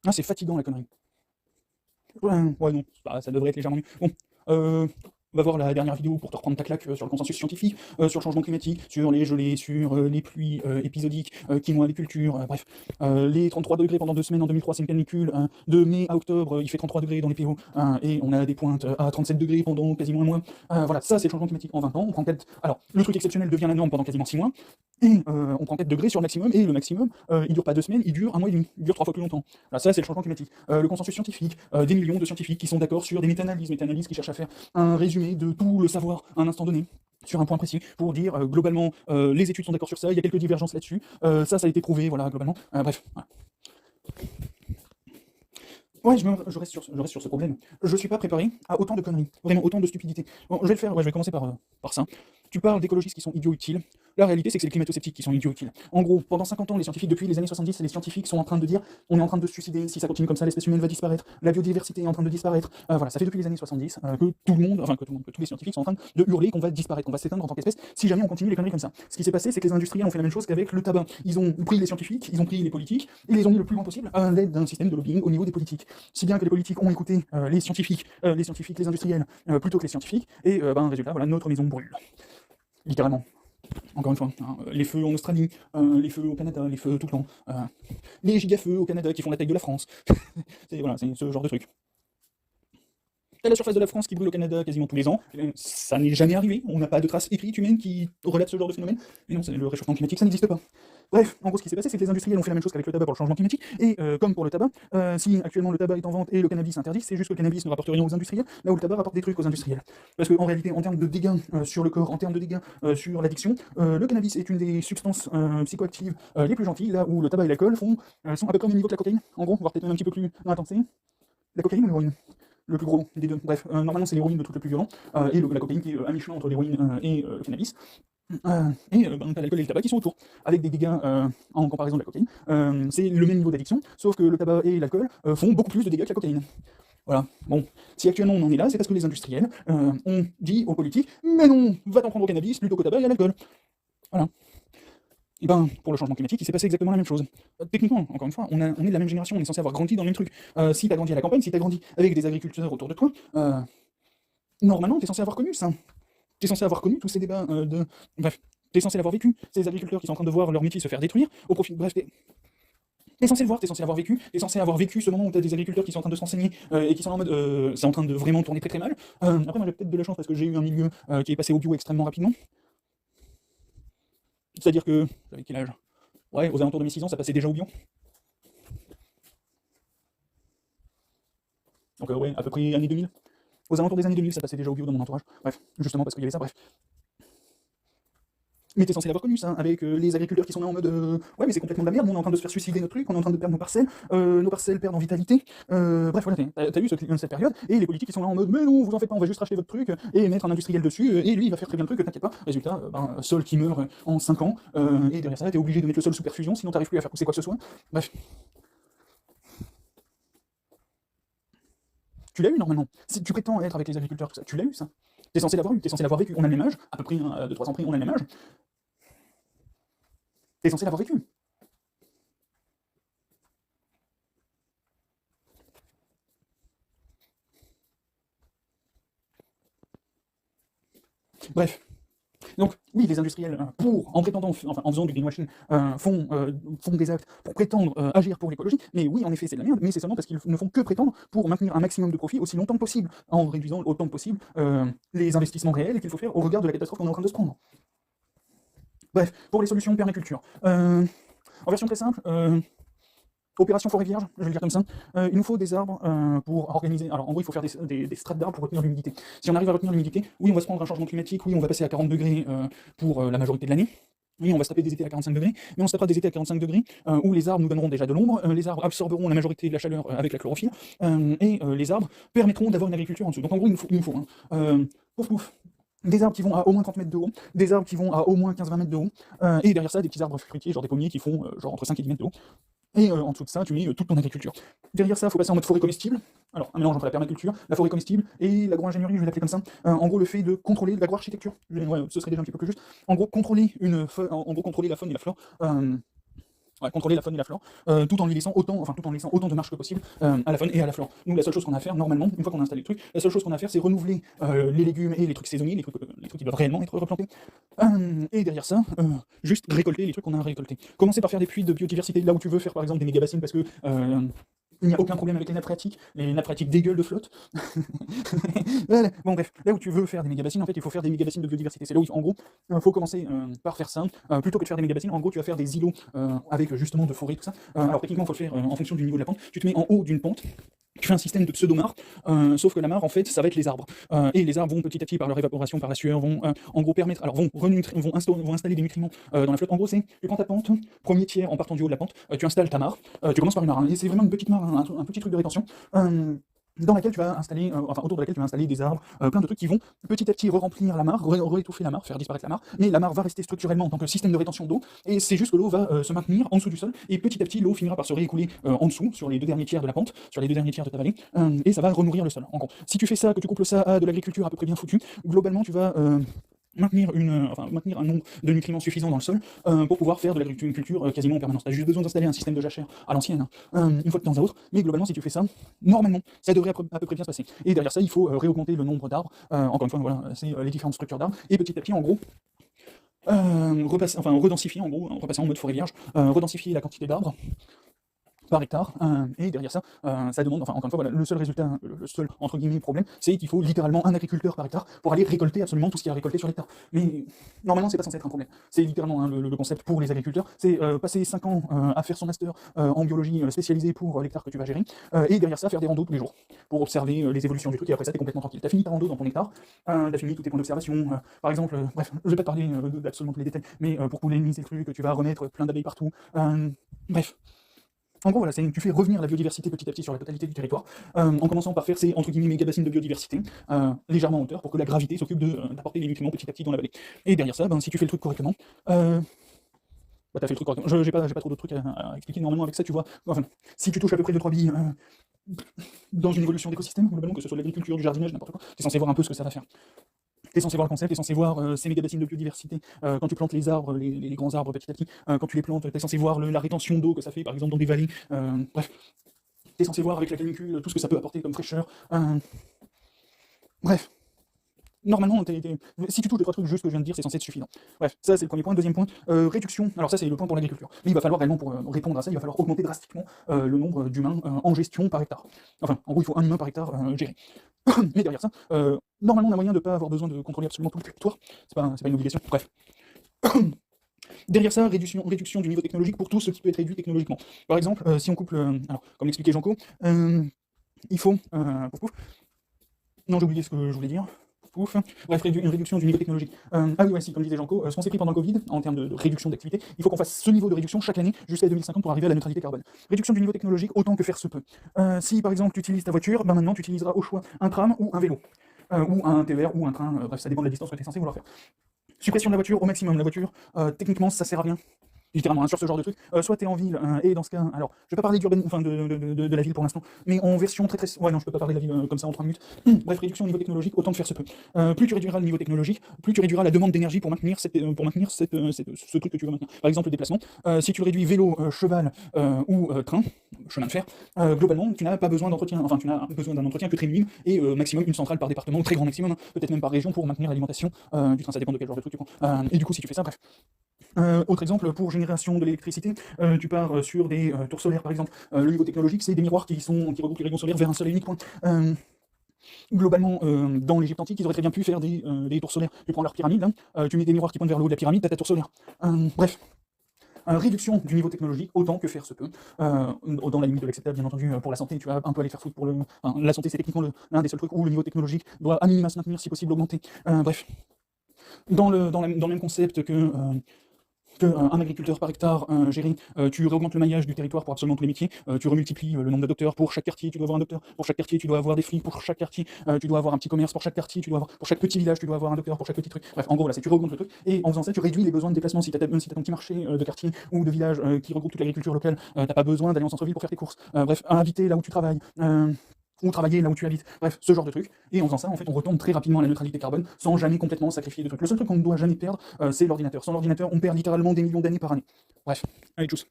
Ah, c'est fatigant la connerie. Ouais, non, ça devrait être légèrement mieux. Bon, on va voir la dernière vidéo pour te reprendre ta claque sur le consensus scientifique, sur le changement climatique, sur les gelées, sur les pluies épisodiques, quinoa agriculture, bref. Les 33 degrés pendant 2 semaines en 2003, c'est une canicule. De mai à octobre, il fait 33 degrés dans les PO, et on a des pointes à 37 degrés pendant quasiment un mois. Voilà, ça c'est le changement climatique en 20 ans. On prend 4... Alors, le truc exceptionnel devient la norme pendant quasiment 6 mois, et on prend 4 degrés sur le maximum, et le maximum, il dure pas 2 semaines, il dure un mois et demi, il dure 3 fois plus longtemps. Voilà, ça c'est le changement climatique. Le consensus scientifique, des millions de scientifiques qui sont d'accord sur des méta-analyses qui cherchent à faire un résumé de tout le savoir à un instant donné, sur un point précis, pour dire globalement les études sont d'accord sur ça, il y a quelques divergences là-dessus, ça a été prouvé, voilà, globalement. Bref. Voilà. Ouais, je reste sur ce problème. Je suis pas préparé à autant de conneries, vraiment autant de stupidité. Bon, je vais le faire, ouais, je vais commencer par ça. Tu parles d'écologistes qui sont idiots utiles. La réalité, c'est que c'est les climato-sceptiques qui sont idiots utiles. En gros, pendant 50 ans, les scientifiques, depuis les années 70, les scientifiques sont en train de dire on est en train de se suicider, si ça continue comme ça, l'espèce humaine va disparaître, la biodiversité est en train de disparaître. Voilà, ça fait depuis les années 70 que tout le monde, que tous les scientifiques sont en train de hurler qu'on va disparaître, qu'on va s'éteindre en tant qu'espèce si jamais on continue les conneries comme ça. Ce qui s'est passé, c'est que les industriels ont fait la même chose qu'avec le tabac. Ils ont pris les scientifiques, ils ont pris les politiques, et les ont mis le plus loin possible à l'aide d'un système de lobbying au niveau des politiques. Si bien que les politiques ont écouté les industriels, plutôt que les scientifiques, et résultat, voilà, notre maison brûle. Littéralement. Encore une fois, les feux en Australie, les feux au Canada, les feux tout le temps, les gigafeux au Canada qui font la taille de la France. Voilà, c'est ce genre de truc. T'as la surface de la France qui brûle au Canada quasiment tous les ans. Ça n'est jamais arrivé. On n'a pas de traces écrites humaines qui relatent ce genre de phénomène. Mais non, le réchauffement climatique, ça n'existe pas. Bref, en gros, ce qui s'est passé, c'est que les industriels ont fait la même chose qu'avec le tabac pour le changement climatique. Et comme pour le tabac, si actuellement le tabac est en vente et le cannabis interdit, c'est juste que le cannabis ne rapporte rien aux industriels, là où le tabac rapporte des trucs aux industriels. Parce qu'en réalité, en termes de dégâts sur le corps, en termes de dégâts sur l'addiction, le cannabis est une des substances psychoactives les plus gentilles, là où le tabac et l'alcool sont à peu près au même niveau que la cocaïne, en gros, voire peut-être même un petit peu plus intense. La cocaïne ou l'héroïne? Le plus gros des deux. Bref, normalement c'est l'héroïne le truc le plus violent, et la cocaïne qui est à mi-chemin entre l'héroïne et le cannabis. T'as l'alcool et le tabac qui sont autour, avec des dégâts en comparaison de la cocaïne. C'est le même niveau d'addiction, sauf que le tabac et l'alcool font beaucoup plus de dégâts que la cocaïne. Voilà. Bon, si actuellement on en est là, c'est parce que les industriels ont dit aux politiques mais non, va t'en prendre au cannabis plutôt qu'au tabac et à l'alcool. Voilà. Et pour le changement climatique, il s'est passé exactement la même chose. Techniquement, encore une fois, on est de la même génération, on est censé avoir grandi dans le même truc. Si t'as grandi à la campagne, si t'as grandi avec des agriculteurs autour de toi, normalement, t'es censé avoir connu ça. T'es censé avoir connu tous ces débats de... Bref, t'es censé l'avoir vécu. Ces agriculteurs qui sont en train de voir leur métier se faire détruire, au profit... Bref, t'es censé le voir, t'es censé l'avoir vécu ce moment où t'as des agriculteurs qui sont en train de s'enseigner et qui sont en mode c'est en train de vraiment tourner très très mal. Après, moi j'ai peut-être de la chance parce que j'ai eu un milieu qui est passé au bio extrêmement rapidement. C'est-à-dire que, j'avais quel âge? Ouais, aux alentours de mes 6 ans, ça passait déjà au bio. Donc ouais, à peu près années 2000. Aux alentours des années 2000, ça passait déjà au bio dans mon entourage. Bref, justement parce qu'il y avait ça, bref. Mais t'es censé l'avoir connu ça, avec les agriculteurs qui sont là en mode ouais mais c'est complètement de la merde, on est en train de se faire suicider notre truc, on est en train de perdre nos parcelles perdent en vitalité. Bref voilà, t'as eu cette période, et les politiques qui sont là en mode mais non, vous en faites pas, on va juste racheter votre truc et mettre un industriel dessus, et lui il va faire très bien le truc, t'inquiète pas. Résultat, sol qui meurt en 5 ans, et derrière ça t'es obligé de mettre le sol sous perfusion, sinon t'arrives plus à faire pousser quoi que ce soit. Bref. Tu l'as eu normalement. Si tu prétends être avec les agriculteurs, tout ça, tu l'as eu ça. T'es censé l'avoir eu, t'es censé l'avoir vécu. On a le même âge, à peu près 2-3 ans près, on a le même âge. T'es censé l'avoir vécu. Bref. Donc, oui, les industriels, en prétendant, enfin, en faisant du greenwashing, font des actes pour prétendre agir pour l'écologie, mais oui, en effet, c'est de la merde, mais c'est seulement parce qu'ils ne font que prétendre pour maintenir un maximum de profit aussi longtemps que possible, en réduisant autant que possible les investissements réels qu'il faut faire au regard de la catastrophe qu'on est en train de se prendre. Bref, pour les solutions permaculture. En version très simple, opération forêt vierge, je vais le dire comme ça. Il nous faut des arbres pour organiser. Alors en gros, il faut faire des strates d'arbres pour retenir l'humidité. Si on arrive à retenir l'humidité, oui, on va se prendre un changement climatique, oui, on va passer à 40 degrés pour la majorité de l'année. Oui, on va se taper des étés à 45 degrés, mais on se tapera des étés à 45 degrés où les arbres nous donneront déjà de l'ombre, les arbres absorberont la majorité de la chaleur avec la chlorophylle, et les arbres permettront d'avoir une agriculture en dessous. Donc en gros, il nous faut pouf pouf, des arbres qui vont à au moins 30 mètres de haut, des arbres qui vont à au moins 15-20 mètres de haut, et derrière ça, des petits arbres fruitiers, genre des pommiers qui font genre entre 5 et 10 mètres de haut. Et en dessous de ça, tu mets toute ton agriculture. Derrière ça, il faut passer en mode forêt comestible. Alors, un mélange entre la permaculture, la forêt comestible et l'agro-ingénierie, je vais l'appeler comme ça. En gros, le fait de contrôler l'agro-architecture. Ouais, ce serait déjà un petit peu plus juste. En gros, contrôler la faune et la flore. Ouais, contrôler la faune et la flore, tout en lui laissant autant, enfin tout en laissant autant de marge que possible à la faune et à la flore. Nous, la seule chose qu'on a à faire, normalement, une fois qu'on a installé le truc, la seule chose qu'on a à faire, c'est renouveler les légumes et les trucs saisonniers, les trucs qui doivent réellement être replantés. Et derrière ça, juste récolter les trucs qu'on a à récolter. Commencer par faire des puits de biodiversité là où tu veux faire par exemple des méga-bassines parce que il n'y a aucun problème avec les nappes phréatiques dégueulent de flotte. Voilà. Bon bref, là où tu veux faire des méga-bassines, en fait il faut faire des méga-bassines de biodiversité. C'est là où en gros, il faut commencer par faire ça, plutôt que de faire des méga-bassines, en gros tu vas faire des îlots avec justement de forêt, tout ça. Alors techniquement il faut le faire en fonction du niveau de la pente, tu te mets en haut d'une pente, tu fais un système de pseudo-mare, sauf que la mare en fait ça va être les arbres. Et les arbres vont petit à petit par leur évaporation, par la sueur, vont en gros permettre, alors vont installer des nutriments dans la flotte. En gros c'est, tu prends ta pente, premier tiers en partant du haut de la pente, tu installes ta mare, tu commences par une mare, hein, et c'est vraiment une petite mare, hein, un petit truc de rétention. Dans laquelle tu vas installer, enfin autour de laquelle tu vas installer des arbres, plein de trucs qui vont petit à petit re-remplir la mare, réétouffer la mare, faire disparaître la mare, mais la mare va rester structurellement en tant que système de rétention d'eau, et c'est juste que l'eau va se maintenir en dessous du sol, et petit à petit l'eau finira par se réécouler en dessous, sur les deux derniers tiers de la pente, sur les deux derniers tiers de ta vallée, et ça va renourrir le sol. En gros, si tu fais ça, que tu couples ça à de l'agriculture à peu près bien foutue, globalement tu vas maintenir un nombre de nutriments suffisant dans le sol pour pouvoir faire de l'agriculture quasiment en permanence. Tu as juste besoin d'installer un système de jachère à l'ancienne, une fois de temps à autre, mais globalement si tu fais ça, normalement, ça devrait à peu près bien se passer. Et derrière ça, il faut réaugmenter le nombre d'arbres, encore une fois, voilà, c'est les différentes structures d'arbres, et petit à petit, en gros, redensifier, en gros, repasser en mode forêt vierge, redensifier la quantité d'arbres par hectare, et derrière ça, ça demande, enfin encore une fois, voilà, le seul résultat, le seul entre guillemets problème, c'est qu'il faut littéralement un agriculteur par hectare pour aller récolter absolument tout ce qu'il y a récolté sur l'hectare. Mais normalement, c'est pas censé être un problème. C'est littéralement hein, le concept pour les agriculteurs, c'est passer 5 ans à faire son master en biologie spécialisée pour l'hectare que tu vas gérer, et derrière ça, faire des randos tous les jours pour observer les évolutions du truc, et après ça, t'es complètement tranquille. T'as fini ta rando dans ton hectare, t'as fini tous tes points d'observation, par exemple, bref, je vais pas te parler d'absolument tous les détails, mais pour polliniser le truc, tu vas remettre plein d'abeilles partout, bref. En gros, voilà, tu fais revenir la biodiversité petit à petit sur la totalité du territoire, en commençant par faire ces entre guillemets méga bassines de biodiversité, légèrement en hauteur, pour que la gravité s'occupe d'apporter les nutriments petit à petit dans la vallée. Et derrière ça, si tu fais le truc correctement, t'as fait le truc correctement. J'ai pas trop d'autres trucs à expliquer. Normalement, avec ça, tu vois, enfin, si tu touches à peu près 2-3 billes dans une évolution d'écosystème, globalement, que ce soit de l'agriculture, du jardinage, n'importe quoi, t'es censé voir un peu ce que ça va faire. T'es censé voir le concept, t'es censé voir ces méga bassines de biodiversité, quand tu plantes les arbres, les grands arbres petit à petit, quand tu les plantes, t'es censé voir la rétention d'eau que ça fait par exemple dans des vallées, bref, t'es censé voir avec la canicule tout ce que ça peut apporter comme fraîcheur, bref. Normalement, si tu touches 2-3 trucs juste que je viens de dire, c'est censé être suffisant. Bref, ça c'est le premier point. Deuxième point, réduction. Alors ça c'est le point pour l'agriculture. Mais il va falloir réellement, pour répondre à ça, il va falloir augmenter drastiquement le nombre d'humains en gestion par hectare. Enfin, en gros, il faut un humain par hectare géré. Mais derrière ça, normalement on a moyen de ne pas avoir besoin de contrôler absolument tout le territoire. C'est pas une obligation. Bref. Derrière ça, réduction du niveau technologique pour tout ce qui peut être réduit technologiquement. Par exemple, si on couple, alors comme l'expliquait Janko, il faut, non j'ai oublié ce que je voulais dire. Ouf. Bref, une réduction du niveau technologique. Ah oui, ouais, si, comme disait Janko, ce qu'on s'est pris pendant le Covid, en termes de réduction d'activité, il faut qu'on fasse ce niveau de réduction chaque année jusqu'à 2050 pour arriver à la neutralité carbone. Réduction du niveau technologique autant que faire se peut. Si par exemple tu utilises ta voiture, maintenant tu utiliseras au choix un tram ou un vélo. Ou un TER ou un train, bref, ça dépend de la distance que tu es censé vouloir faire. Suppression de la voiture au maximum. La voiture, techniquement, ça sert à rien. Littéralement, hein, sur ce genre de truc. Soit t'es en ville, et dans ce cas, alors, je vais pas parler de la ville pour l'instant, mais en version très... Ouais, non, je peux pas parler de la ville comme ça en 3 minutes. Bref, réduction au niveau technologique, autant que faire se peut. Plus tu réduiras le niveau technologique, plus tu réduiras la demande d'énergie pour maintenir ce truc que tu veux maintenir. Par exemple, le déplacement. Si tu réduis vélo, cheval ou train, chemin de fer, globalement, tu n'as pas besoin d'entretien. Enfin, tu n'as besoin d'un entretien que très minime, et maximum une centrale par département, très grand maximum, hein, peut-être même par région pour maintenir l'alimentation du train. Ça dépend de quel genre de truc tu prends. Et du coup, si tu fais ça, bref. Autre exemple, pour génération de l'électricité, tu pars sur des tours solaires par exemple. Le niveau technologique, c'est des miroirs qui regroupent les rayons solaires vers un seul et unique point. Globalement, dans l'Égypte antique, ils auraient très bien pu faire des tours solaires. Tu prends leur pyramide, hein, tu mets des miroirs qui pointent vers le haut de la pyramide, t'as ta tour solaire. Bref. Réduction du niveau technologique autant que faire se peut, dans la limite de l'acceptable bien entendu. Pour la santé tu vas un peu aller faire foutre pour la santé, c'est techniquement l'un des seuls trucs où le niveau technologique doit à minima se maintenir, si possible augmenter. Bref, dans le même concept qu'un agriculteur par hectare géré, tu réaugmentes le maillage du territoire pour absolument tous les métiers, tu remultiplies le nombre de docteurs pour chaque quartier, tu dois avoir un docteur, pour chaque quartier tu dois avoir des flics, pour chaque quartier tu dois avoir un petit commerce, pour chaque quartier tu dois avoir, pour chaque petit village tu dois avoir un docteur, pour chaque petit truc, bref en gros voilà, tu réaugmentes le truc, et en faisant ça tu réduis les besoins de déplacement. Si t'as ton petit marché de quartier ou de village qui regroupe toute l'agriculture locale, t'as pas besoin d'aller en centre-ville pour faire tes courses, bref, inviter là où tu travailles, ou travailler là où tu habites, bref, ce genre de truc. Et en faisant ça, en fait, on retombe très rapidement à la neutralité carbone, sans jamais complètement sacrifier de trucs. Le seul truc qu'on ne doit jamais perdre, c'est l'ordinateur. Sans l'ordinateur, on perd littéralement des millions d'années par année. Bref, allez, tchuss.